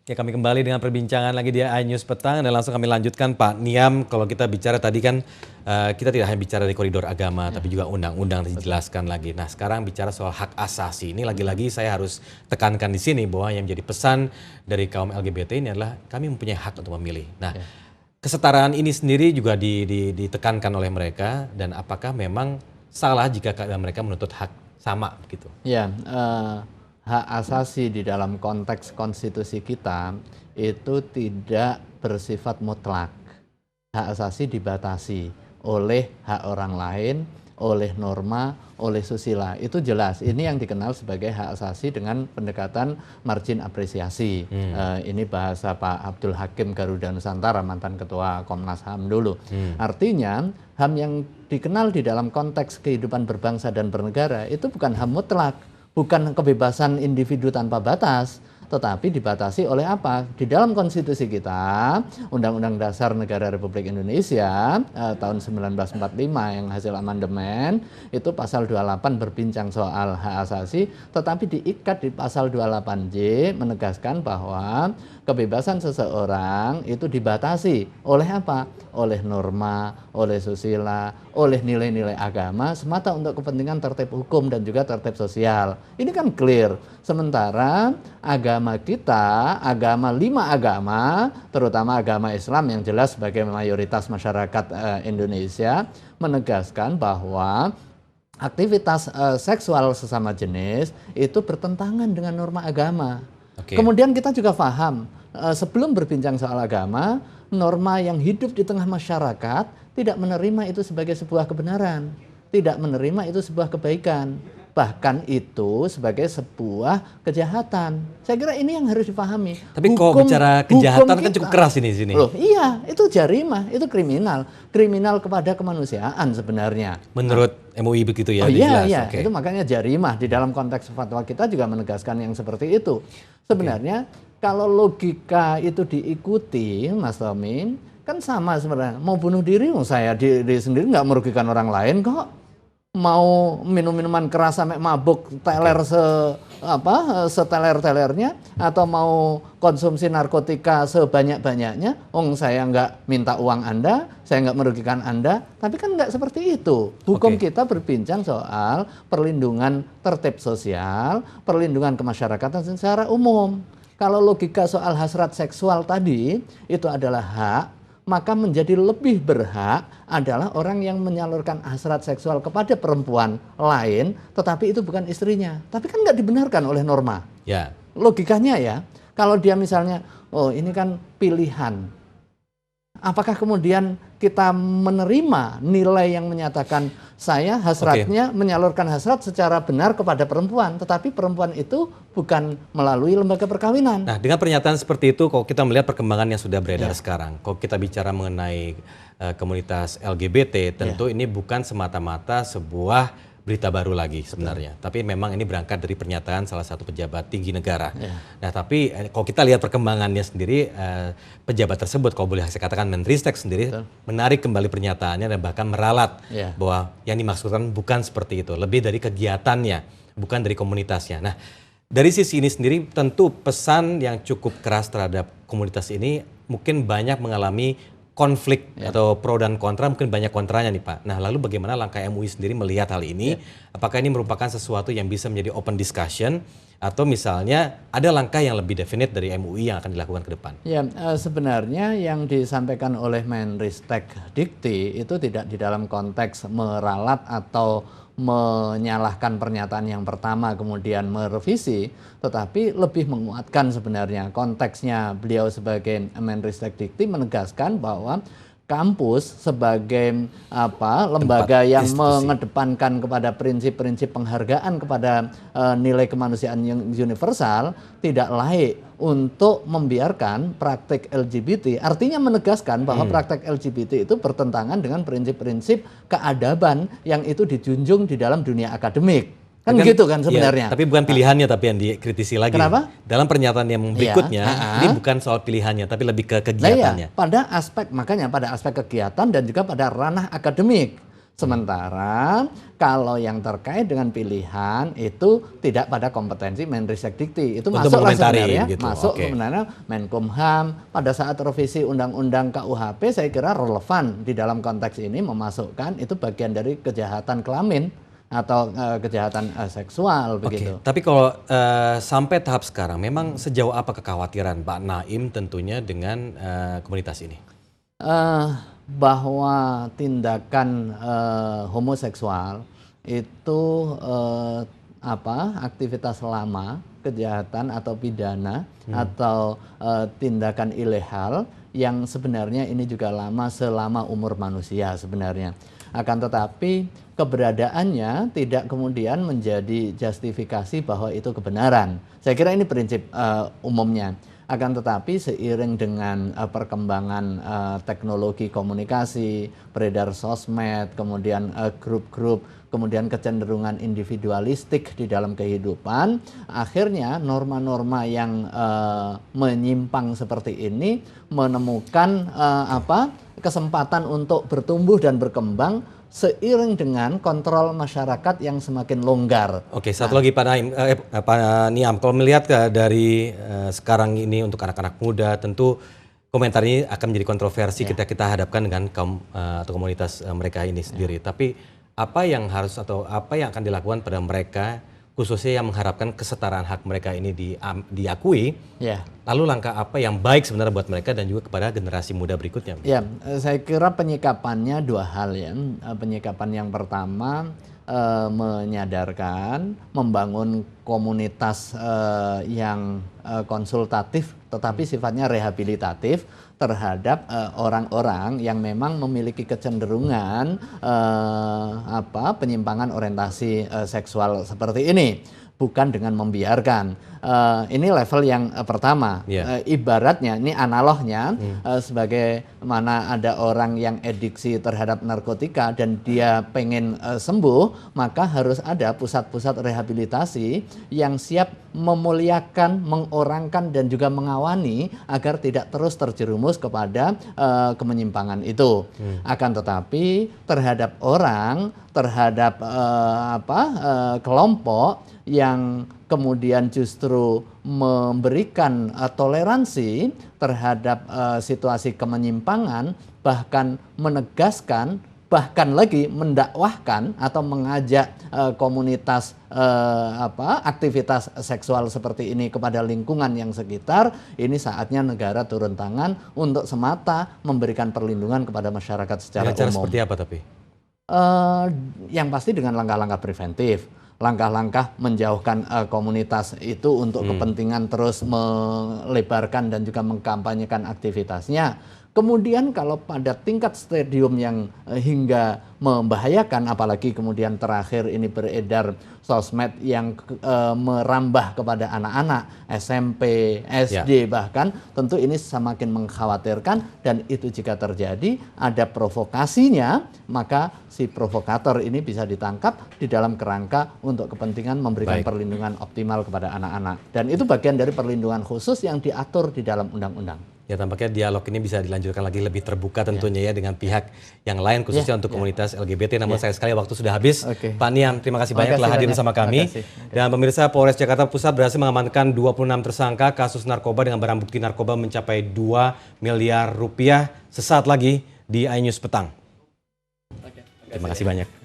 Ya, kami kembali dengan perbincangan lagi di iNews Petang dan langsung kami lanjutkan Pak Niam. Kalau kita bicara tadi kan kita tidak hanya bicara di koridor agama tapi juga undang-undang dijelaskan lagi. Nah, sekarang bicara soal hak asasi. Ini lagi-lagi saya harus tekankan di sini bahwa yang menjadi pesan dari kaum LGBT ini adalah kami mempunyai hak untuk memilih. Nah, kesetaraan ini sendiri juga ditekankan oleh mereka, dan apakah memang salah jika mereka menuntut hak sama begitu? Ya, hak asasi di dalam konteks konstitusi kita itu tidak bersifat mutlak. Hak asasi dibatasi oleh hak orang lain, oleh norma, oleh susila. Itu jelas. Ini yang dikenal sebagai hak asasi dengan pendekatan margin apresiasi. Ini bahasa Pak Abdul Hakim Garuda Nusantara, mantan Ketua Komnas HAM dulu. Artinya HAM yang dikenal di dalam konteks kehidupan berbangsa dan bernegara itu bukan HAM mutlak, bukan kebebasan individu tanpa batas, tetapi dibatasi oleh apa? Di dalam konstitusi kita, Undang-Undang Dasar Negara Republik Indonesia tahun 1945 yang hasil amandemen, itu pasal 28 berbincang soal hak asasi, tetapi diikat di pasal 28J menegaskan bahwa kebebasan seseorang itu dibatasi oleh apa? Oleh norma, oleh susila, oleh nilai-nilai agama semata untuk kepentingan tertib hukum dan juga tertib sosial. Ini kan clear. Sementara agama kita, lima agama, terutama agama Islam yang jelas sebagai mayoritas masyarakat Indonesia, menegaskan bahwa aktivitas seksual sesama jenis itu bertentangan dengan norma agama. Kemudian kita juga paham, sebelum berbincang soal agama, norma yang hidup di tengah masyarakat tidak menerima itu sebagai sebuah kebenaran, tidak menerima itu sebuah kebaikan, bahkan itu sebagai sebuah kejahatan. Saya kira ini yang harus dipahami. Tapi kok bicara kejahatan kan cukup keras ini sini. Loh, iya, itu jarimah, itu kriminal kepada kemanusiaan sebenarnya. Menurut MUI begitu ya? Oh iya, itu makanya jarimah di dalam konteks fatwa kita juga menegaskan yang seperti itu. Sebenarnya kalau logika itu diikuti, Mas Tommy, kan sama sebenarnya. Mau bunuh diri, saya diri sendiri nggak merugikan orang lain kok. Mau minum minuman keras sampai mabuk teler seteler-telernya, atau mau konsumsi narkotika sebanyak-banyaknya, saya nggak minta uang Anda, saya nggak merugikan Anda, tapi kan nggak seperti itu. Hukum kita berbincang soal perlindungan tertib sosial, perlindungan kemasyarakatan secara umum. Kalau logika soal hasrat seksual tadi itu adalah hak, maka menjadi lebih berhak adalah orang yang menyalurkan hasrat seksual kepada perempuan lain, tetapi itu bukan istrinya. Tapi kan nggak dibenarkan oleh norma. Ya. Logikanya ya, kalau dia misalnya, ini kan pilihan. Apakah kemudian kita menerima nilai yang menyatakan saya hasratnya menyalurkan hasrat secara benar kepada perempuan, tetapi perempuan itu bukan melalui lembaga perkawinan. Nah, dengan pernyataan seperti itu, kalau kita melihat perkembangan yang sudah beredar sekarang, kalau kita bicara mengenai komunitas LGBT, tentu ini bukan semata-mata sebuah berita baru lagi sebenarnya. Tapi memang ini berangkat dari pernyataan salah satu pejabat tinggi negara. Nah, tapi kalau kita lihat perkembangannya sendiri, pejabat tersebut, kalau boleh saya katakan Menristek sendiri, menarik kembali pernyataannya dan bahkan meralat bahwa yang dimaksudkan bukan seperti itu. Lebih dari kegiatannya, bukan dari komunitasnya. Nah, dari sisi ini sendiri tentu pesan yang cukup keras terhadap komunitas ini mungkin banyak mengalami konflik atau pro dan kontra, mungkin banyak kontranya nih Pak. Nah, lalu bagaimana langkah MUI sendiri melihat hal ini? Apakah ini merupakan sesuatu yang bisa menjadi open discussion, atau misalnya ada langkah yang lebih definit dari MUI yang akan dilakukan ke depan? Ya, sebenarnya yang disampaikan oleh Menristek Dikti itu tidak di dalam konteks meralat atau menyalahkan pernyataan yang pertama kemudian merevisi, tetapi lebih menguatkan sebenarnya konteksnya. Beliau sebagai Menristek Dikti menegaskan bahwa kampus sebagai lembaga yang mengedepankan kepada prinsip-prinsip penghargaan kepada nilai kemanusiaan yang universal tidak laik untuk membiarkan praktik LGBT. Artinya menegaskan bahwa praktek LGBT itu bertentangan dengan prinsip-prinsip keadaban yang itu dijunjung di dalam dunia akademik. Kan gitu kan sebenarnya. Tapi bukan pilihannya tapi yang dikritisi lagi. Kenapa? Dalam pernyataan yang berikutnya, ini bukan soal pilihannya tapi lebih ke kegiatannya. Pada aspek kegiatan dan juga pada ranah akademik. Sementara kalau yang terkait dengan pilihan itu tidak pada kompetensi Menristek-Dikti. Itu Untuk masuklah mengomentari sebenarnya, gitu, masuk oke. sebenarnya Menkumham. Pada saat revisi Undang-Undang KUHP saya kira relevan di dalam konteks ini memasukkan itu bagian dari kejahatan kelamin atau kejahatan seksual begitu. Oke, tapi kalau sampai tahap sekarang, memang sejauh apa kekhawatiran Pak Naim tentunya dengan komunitas ini? Bahwa tindakan homoseksual itu aktivitas lama, kejahatan atau pidana atau tindakan ilegal yang sebenarnya ini juga lama selama umur manusia sebenarnya. Akan tetapi keberadaannya tidak kemudian menjadi justifikasi bahwa itu kebenaran. Saya kira ini prinsip umumnya. Akan tetapi seiring dengan perkembangan teknologi komunikasi, beredar sosmed, kemudian grup-grup, kemudian kecenderungan individualistik di dalam kehidupan, akhirnya norma-norma yang menyimpang seperti ini menemukan kesempatan untuk bertumbuh dan berkembang seiring dengan kontrol masyarakat yang semakin longgar. Oke, satu lagi Pak Naim, Pak Niam, kalau melihat dari sekarang ini untuk anak-anak muda, tentu komentar ini akan menjadi kontroversi kita hadapkan dengan kaum atau komunitas mereka ini sendiri. Tapi apa yang harus atau apa yang akan dilakukan pada mereka, khususnya yang mengharapkan kesetaraan hak mereka ini diakui? Lalu langkah apa yang baik sebenarnya buat mereka dan juga kepada generasi muda berikutnya? Ya, saya kira penyikapannya dua hal ya. Penyikapan yang pertama menyadarkan, membangun komunitas yang konsultatif tetapi sifatnya rehabilitatif terhadap orang-orang yang memang memiliki kecenderungan penyimpangan orientasi seksual seperti ini. Bukan dengan membiarkan. Ini level yang pertama. Ibaratnya, ini analognya, sebagaimana ada orang yang adiksi terhadap narkotika dan dia pengen sembuh, maka harus ada pusat-pusat rehabilitasi yang siap memuliakan, mengorangkan dan juga mengawani agar tidak terus terjerumus kepada kemenyimpangan itu. Akan tetapi terhadap orang, terhadap kelompok yang kemudian justru memberikan toleransi terhadap situasi kemenyimpangan, bahkan menegaskan, bahkan lagi mendakwahkan atau mengajak komunitas aktivitas seksual seperti ini kepada lingkungan yang sekitar, ini saatnya negara turun tangan untuk semata memberikan perlindungan kepada masyarakat secara dengan cara umum. seperti apa tapi? Yang pasti dengan langkah-langkah preventif. Langkah-langkah menjauhkan komunitas itu untuk kepentingan terus melebarkan dan juga mengkampanyekan aktivitasnya. Kemudian kalau pada tingkat stadium yang hingga membahayakan, apalagi kemudian terakhir ini beredar sosmed yang merambah kepada anak-anak, SMP, SD bahkan, tentu ini semakin mengkhawatirkan dan itu jika terjadi ada provokasinya, maka si provokator ini bisa ditangkap di dalam kerangka untuk kepentingan memberikan perlindungan optimal kepada anak-anak. Dan itu bagian dari perlindungan khusus yang diatur di dalam undang-undang. Ya, tampaknya dialog ini bisa dilanjutkan lagi lebih terbuka tentunya ya dengan pihak yang lain khususnya untuk komunitas LGBT. Namun sayang sekali waktu sudah habis. Pak Niam, terima kasih banyak telah hadir bersama kami. Dan pemirsa, Polres Jakarta Pusat berhasil mengamankan 26 tersangka kasus narkoba dengan barang bukti narkoba mencapai 2 miliar rupiah sesaat lagi di iNews Petang. Terima kasih banyak.